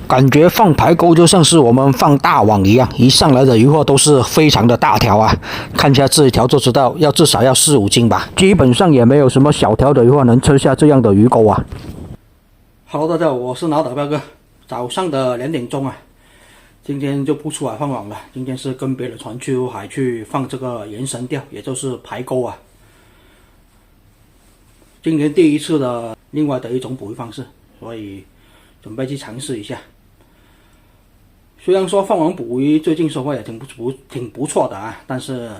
感觉放排钩就像是我们放大网一样，一上来的鱼货都是非常的大条啊，看一下这一条就知道，至少要4、5斤吧，基本上也没有什么小条的鱼货能吃下这样的鱼钩啊。Hello， 大家好，我是老岛彪哥。早上的2点钟啊，今天就不出海放网了，今天是跟别的船出海去放这个延绳钓，也就是排钩啊。今年第一次的另外的一种捕鱼方式，所以准备去尝试一下。虽然说放网捕鱼最近收获也挺不错的啊，但是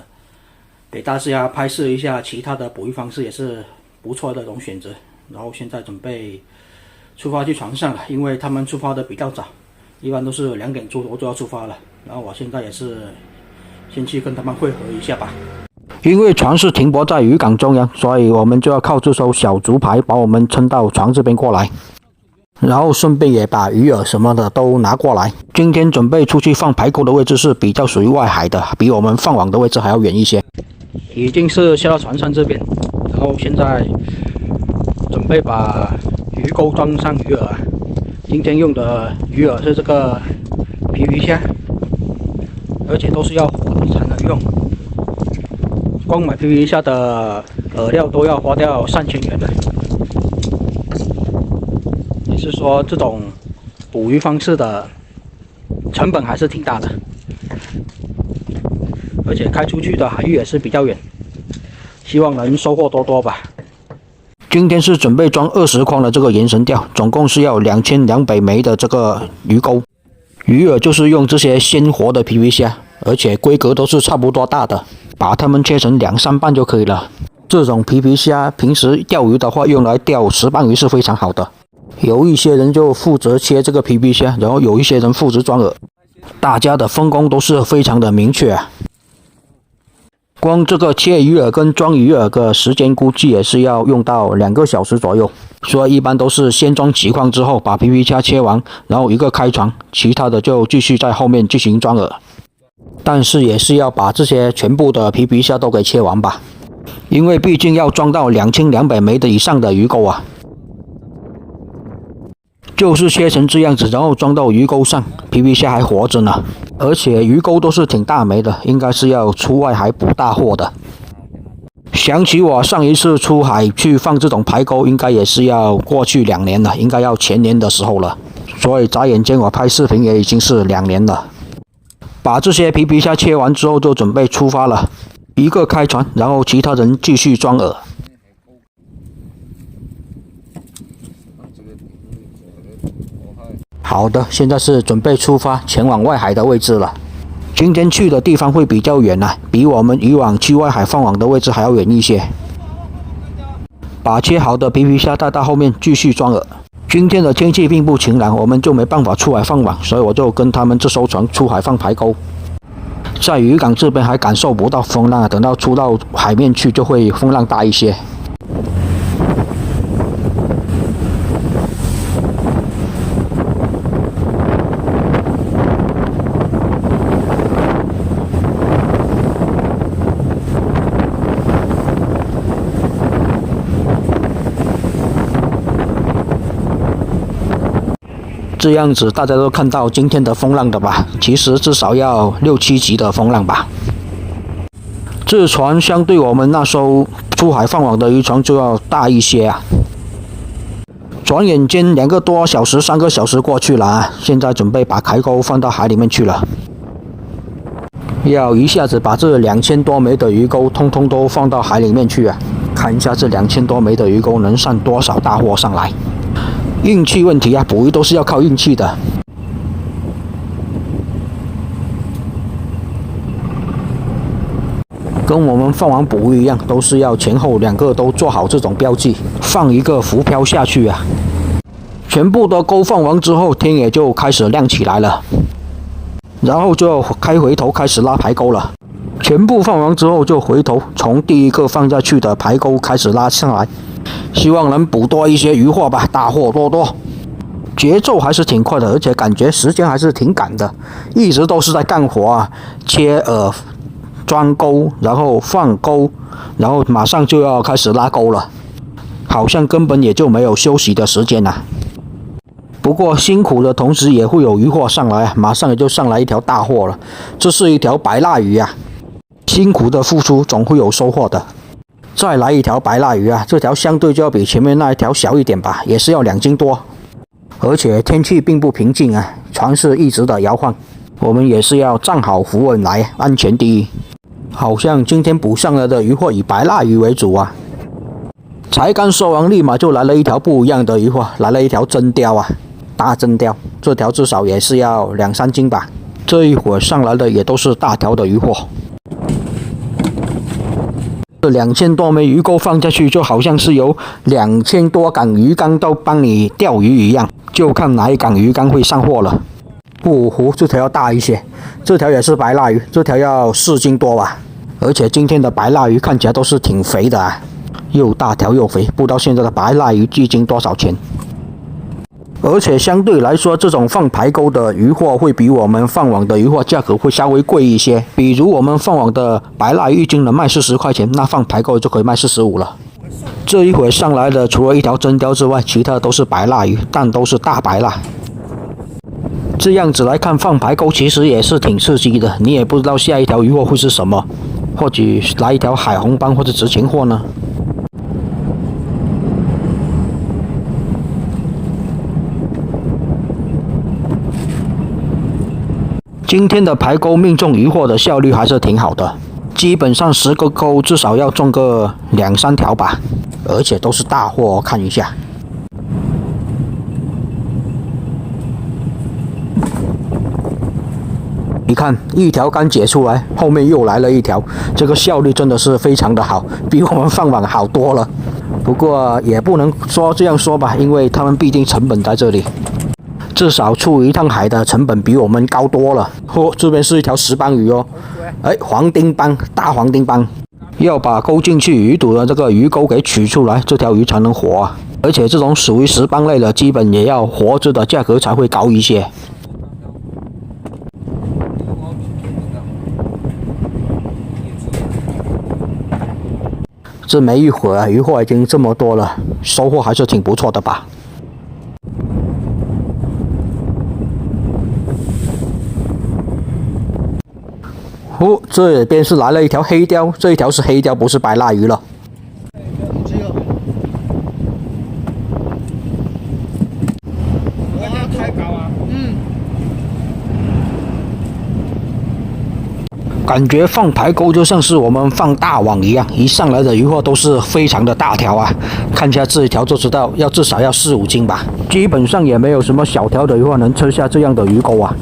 给大家拍摄一下其他的捕鱼方式也是不错的一种选择。然后现在准备出发去船上了，因为他们出发的比较早，一般都是2点多我就要出发了。然后我现在也是先去跟他们会合一下吧。因为船是停泊在渔港中央，所以我们就要靠这艘小竹排把我们撑到船这边过来。然后顺便也把鱼饵什么的都拿过来。今天准备出去放排钩的位置是比较属于外海的，比我们放网的位置还要远一些。已经是下到船上这边，然后现在准备把鱼钩装上鱼饵。今天用的鱼饵是这个皮皮虾，而且都是要活的才能用。光买皮皮虾的饵料都要花掉3000元了。是说这种捕鱼方式的成本还是挺大的，而且开出去的海域也是比较远，希望能收获多多吧。今天是准备装20筐的这个延绳钓，总共是要2200枚的这个鱼钩，鱼饵就是用这些鲜活的皮皮虾，而且规格都是差不多大的，把它们切成2、3瓣就可以了。这种皮皮虾平时钓鱼的话，用来钓石斑鱼是非常好的。有一些人就负责切这个皮皮虾，然后有一些人负责装饵，大家的分工都是非常的明确啊。光这个切鱼饵跟装鱼饵的时间估计也是要用到2个小时左右，所以一般都是先装几筐之后把皮皮虾切完，然后一个开船，其他的就继续在后面进行装饵。但是也是要把这些全部的皮皮虾都给切完吧，因为毕竟要装到2200枚的以上的鱼钩啊。就是切成这样子，然后装到鱼钩上，皮皮虾还活着呢，而且鱼钩都是挺大枚的，应该是要出外海捕大货的。想起我上一次出海去放这种排钩，应该也是要过去2年了，应该要前年的时候了，所以眨眼间我拍视频也已经是2年了。把这些皮皮虾切完之后就准备出发了，一个开船，然后其他人继续装饵。好的，现在是准备出发前往外海的位置了。今天去的地方会比较远啊，比我们以往去外海放网的位置还要远一些。把切好的皮皮虾带到后面继续装饵。今天的天气并不晴朗，我们就没办法出海放网，所以我就跟他们这艘船出海放排钩。在渔港这边还感受不到风浪，等到出到海面去就会风浪大一些。这样子大家都看到今天的风浪的吧，其实至少要6、7级的风浪吧。这船相对我们那艘出海放网的渔船就要大一些啊。转眼间2个多小时、3个小时过去了啊，现在准备把排钩放到海里面去了。要一下子把这2000多枚的鱼钩通通都放到海里面去啊！看一下这2000多枚的鱼钩能上多少大货上来。运气问题啊，捕鱼都是要靠运气的。跟我们放网捕鱼一样，都是要前后2个都做好这种标记，放一个浮漂下去啊。全部的钩放完之后，天也就开始亮起来了，然后就回头开始拉排钩了。全部放完之后就回头，从第一个放下去的排钩开始拉上来。希望能捕多一些鱼货吧，大货多多。节奏还是挺快的，而且感觉时间还是挺赶的，一直都是在干活啊，切饵、装钩，然后放钩，然后马上就要开始拉钩了，好像根本也就没有休息的时间啊。不过辛苦的同时也会有渔获上来啊，马上也就上来一条大货了。这是一条白蜡鱼啊，辛苦的付出总会有收获的。再来一条白蜡鱼啊，这条相对就要比前面那一条小一点吧，也是要2斤多。而且天气并不平静啊，船是一直的摇晃，我们也是要站好扶稳来，安全第一。好像今天捕上来的渔获以白蜡鱼为主啊。才刚说完，立马就来了一条不一样的渔获，来了一条真鲷啊，大真鲷，这条至少也是要2-3斤吧。这一会儿上来的也都是大条的渔获。这2000多枚鱼钩放下去，就好像是有2000多杆鱼竿都帮你钓鱼一样，就看哪一杆鱼竿会上货了。这条要大一些，这条也是白蜡鱼，这条要4斤多吧。而且今天的白蜡鱼看起来都是挺肥的啊，又大条又肥，不知道现在的白蜡鱼一斤多少钱。而且相对来说，这种放排钩的鱼货会比我们放网的鱼货价格会稍微贵一些。比如我们放网的白蜡鱼1斤能卖40块钱，那放排钩就可以卖45了。这一会上来的除了一条真鲷之外，其他都是白蜡鱼，但都是大白蜡。这样子来看，放排钩其实也是挺刺激的，你也不知道下一条鱼货会是什么，或许来一条海红斑或者值钱货呢。今天的排钩命中鱼货的效率还是挺好的，基本上10个钩至少要中个2-3条吧，而且都是大货，看一下。你看，一条竿解出来，后面又来了一条，这个效率真的是非常的好，比我们放网好多了。不过也不能说这样说吧，因为他们毕竟成本在这里。至少出一趟海的成本比我们高多了。这边是一条石斑鱼哦，黄丁斑，大黄丁斑，要把钩进去鱼肚的这个鱼钩给取出来，这条鱼才能活啊。而且这种属于石斑类的，基本也要活着的价格才会高一些。这没一会儿，鱼货已经这么多了，收获还是挺不错的吧。这边是来了一条黑鲷，这一条是黑鲷，不是白蜡鱼了。太高啊！感觉放排钩就像是我们放大网一样，一上来的鱼货都是非常的大条啊，看一下这一条就知道，至少要4-5斤吧。基本上也没有什么小条的鱼货能吃下这样的鱼钩啊。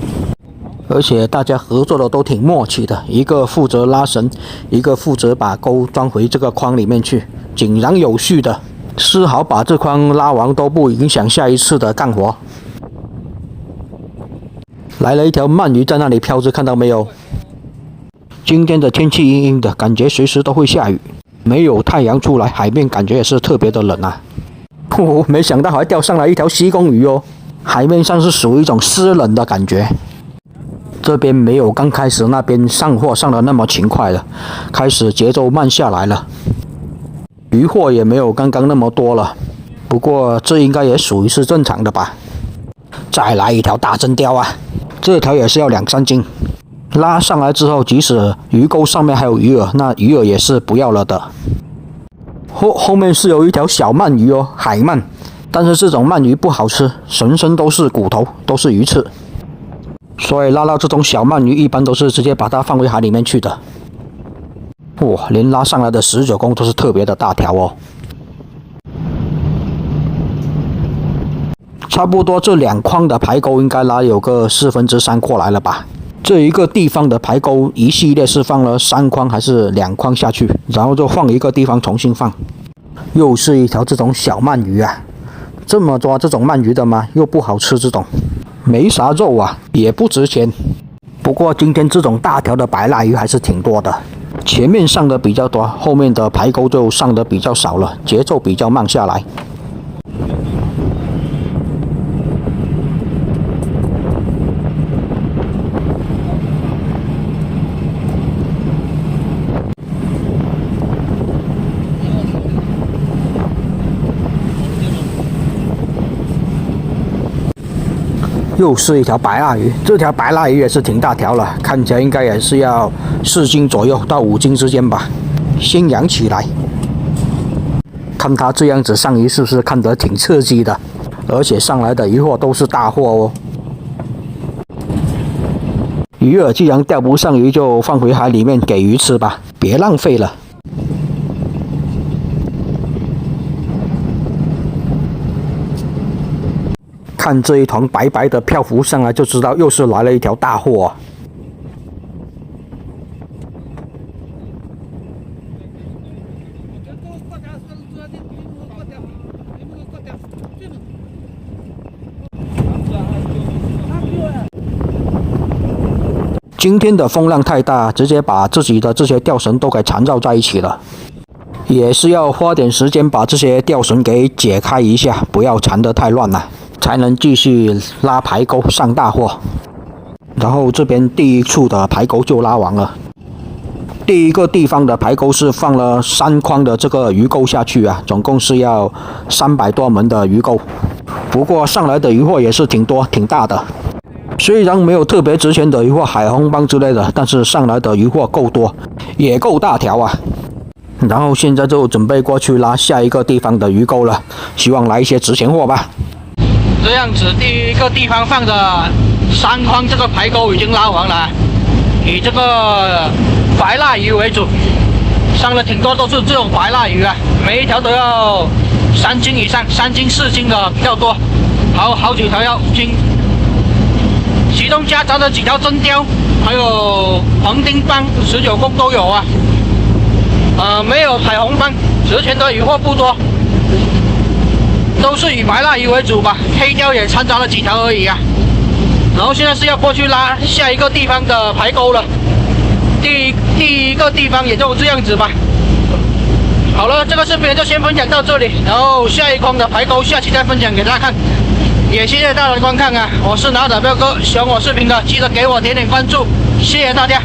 而且大家合作的都挺默契的，一个负责拉绳，一个负责把钩装回这个筐里面去，井然有序的，丝毫把这筐拉完都不影响下一次的干活。来了一条鳗鱼在那里飘着，看到没有？今天的天气阴阴的，感觉随时都会下雨，没有太阳出来，海面感觉也是特别的冷啊。没想到还钓上来一条西贡鱼哦，海面上是属于一种湿冷的感觉。这边没有刚开始那边上货上的那么勤快了，开始节奏慢下来了，鱼货也没有刚刚那么多了，不过这应该也属于是正常的吧。再来一条大真鲷啊，这条也是要2-3斤。拉上来之后，即使鱼钩上面还有鱼饵，那鱼饵也是不要了的。后面是有一条小鳗鱼哦，海鳗，但是这种鳗鱼不好吃，全身都是骨头，都是鱼刺，所以拉到这种小鳗鱼一般都是直接把它放回海里面去的。连拉上来的19公都是特别的大条哦。差不多这2筐的排钩应该拉有个3/4过来了吧。这一个地方的排钩一系列是放了3筐还是2筐下去，然后就换一个地方重新放。又是一条这种小鳗鱼啊，这么抓这种鳗鱼的吗？又不好吃，这种没啥肉啊，也不值钱。不过今天这种大条的白蜡鱼还是挺多的，前面上的比较多，后面的排钩就上的比较少了，节奏比较慢下来。又是一条白蜡鱼，这条白蜡鱼也是挺大条了，看起来应该也是要4斤左右到5斤之间吧。先养起来，看它这样子上鱼是不是看得挺刺激的？而且上来的鱼货都是大货哦。鱼饵既然钓不上鱼，就放回海里面给鱼吃吧，别浪费了。看这一团白白的漂浮上来，就知道又是来了一条大货啊。今天的风浪太大，直接把自己的这些钓绳都给缠绕在一起了，也是要花点时间把这些钓绳给解开一下，不要缠得太乱了，才能继续拉排钩上大货。然后这边第一处的排钩就拉完了，第一个地方的排钩是放了3筐的这个鱼钩下去啊，总共是要300多门的鱼钩。不过上来的鱼货也是挺多挺大的。虽然没有特别值钱的鱼货，海红帮之类的，但是上来的鱼货够多，也够大条啊。然后现在就准备过去拉下一个地方的鱼钩了，希望来一些值钱货吧。这样子，第一个地方放着3筐这个排钩已经拉完了，以这个白蜡鱼为主，上了挺多都是这种白蜡鱼啊，每一条都要3斤以上，3斤4斤的比较多，好几条要5斤。其中夹杂着几条真鲷，还有黄丁斑、19公都有啊。没有彩虹斑，值钱的鱼货不多，都是以白蜡鱼为主吧。黑鲷也掺杂了几条而已啊。然后现在是要过去拉下一个地方的排钩了，第一个地方也就这样子吧。好了，这个视频就先分享到这里，然后下一筐的排钩下期再分享给大家看。也谢谢大家的观看啊！我是拿着彪哥，喜欢我视频的记得给我点关注，谢谢大家。